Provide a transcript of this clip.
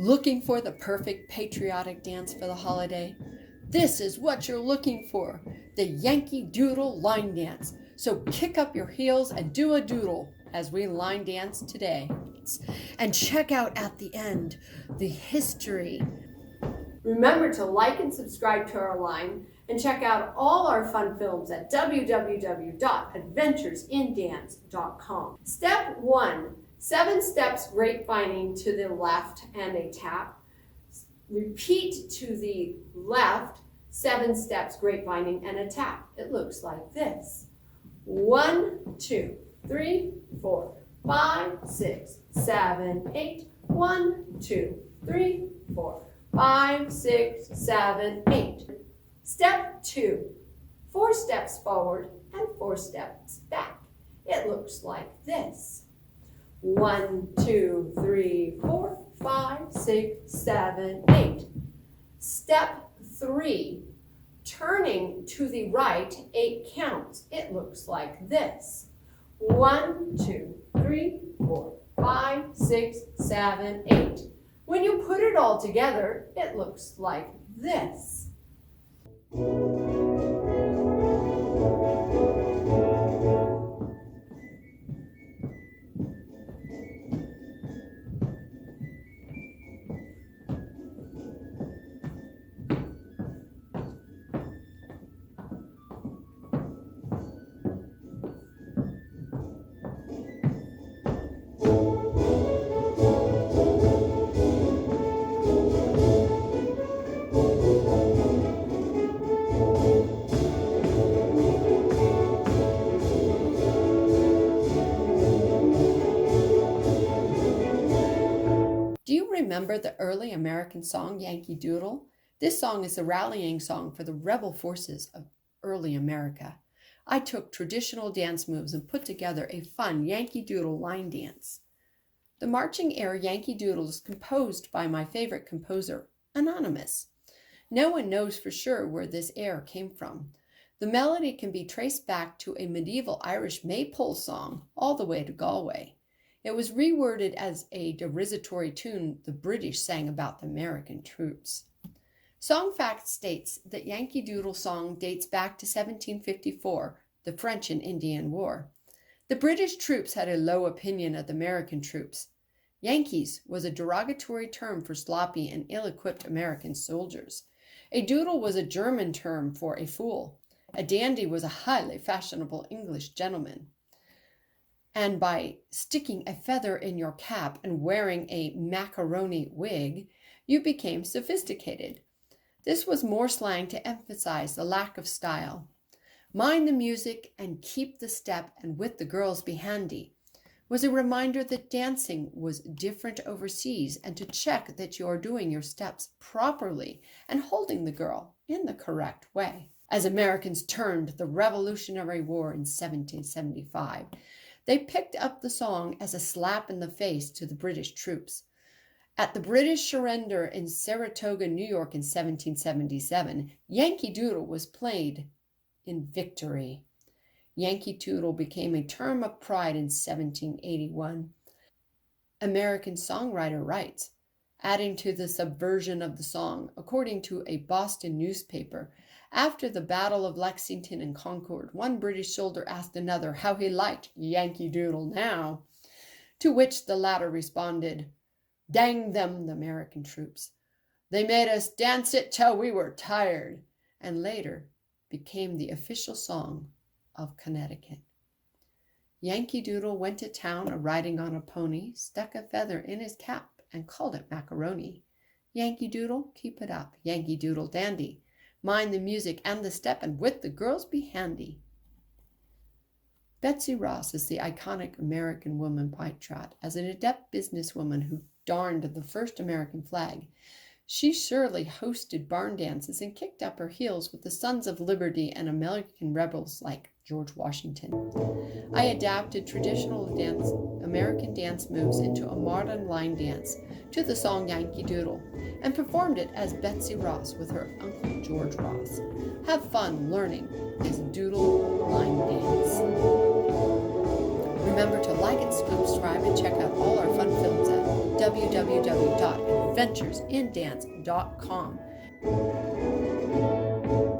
Looking for the perfect patriotic dance for the holiday? This is what you're looking for, the Yankee Doodle line dance. So kick up your heels and do a doodle as we line dance today. And check out at the end the history. Remember to like and subscribe to our line and check out all our fun films at www.adventuresindance.com. Step 1, 7 steps grapevining to the left and a tap. Repeat to the left, 7 steps grapevining and a tap. It looks like this. 1, 2, 3, 4, 5, 6, 7, 8. 1, 2, 3, 4, 5, 6, 7, 8. Step 2, 4 steps forward and 4 steps back. It looks like this. 1, 2, 3, 4, 5, 6, 7, 8. Step 3, turning to the right, 8 counts. It looks like this. 1, 2, 3, 4, 5, 6, 7, 8. When you put it all together, it looks like this. Do you remember the early American song, Yankee Doodle? This song is a rallying song for the rebel forces of early America. I took traditional dance moves and put together a fun Yankee Doodle line dance. The marching air Yankee Doodle is composed by my favorite composer, Anonymous. No one knows for sure where this air came from. The melody can be traced back to a medieval Irish maypole song all the way to Galway. It was reworded as a derogatory tune the British sang about the American troops. Song Fact states that Yankee Doodle song dates back to 1754, the French and Indian War. The British troops had a low opinion of the American troops. Yankees was a derogatory term for sloppy and ill-equipped American soldiers. A doodle was a German term for a fool. A dandy was a highly fashionable English gentleman. And by sticking a feather in your cap and wearing a macaroni wig, you became sophisticated. This was more slang to emphasize the lack of style. Mind the music and keep the step, and with the girls be handy was a reminder that dancing was different overseas, and to check that you are doing your steps properly and holding the girl in the correct way. As Americans turned the Revolutionary War in 1775, they picked up the song as a slap in the face to the British troops. At the British surrender in Saratoga, New York in 1777, Yankee Doodle was played in victory. Yankee Doodle became a term of pride in 1781. American songwriter writes, adding to the subversion of the song, according to a Boston newspaper, after the Battle of Lexington and Concord, one British soldier asked another how he liked Yankee Doodle now, to which the latter responded, "Dang them, the American troops. They made us dance it till we were tired," and later became the official song of Connecticut. Yankee Doodle went to town riding on a pony, stuck a feather in his cap, and called it macaroni. Yankee Doodle, keep it up. Yankee Doodle dandy. Mind the music and the step, and with the girls be handy. Betsy Ross is the iconic American woman patriot. As an adept businesswoman who darned the first American flag, she surely hosted barn dances and kicked up her heels with the Sons of Liberty and American rebels like George Washington. I adapted traditional American dance moves into a modern line dance to the song Yankee Doodle and performed it as Betsy Ross with her uncle George Ross. Have fun learning this doodle line dance. Remember to like and subscribe and check out all our fun films at www.adventuresindance.com.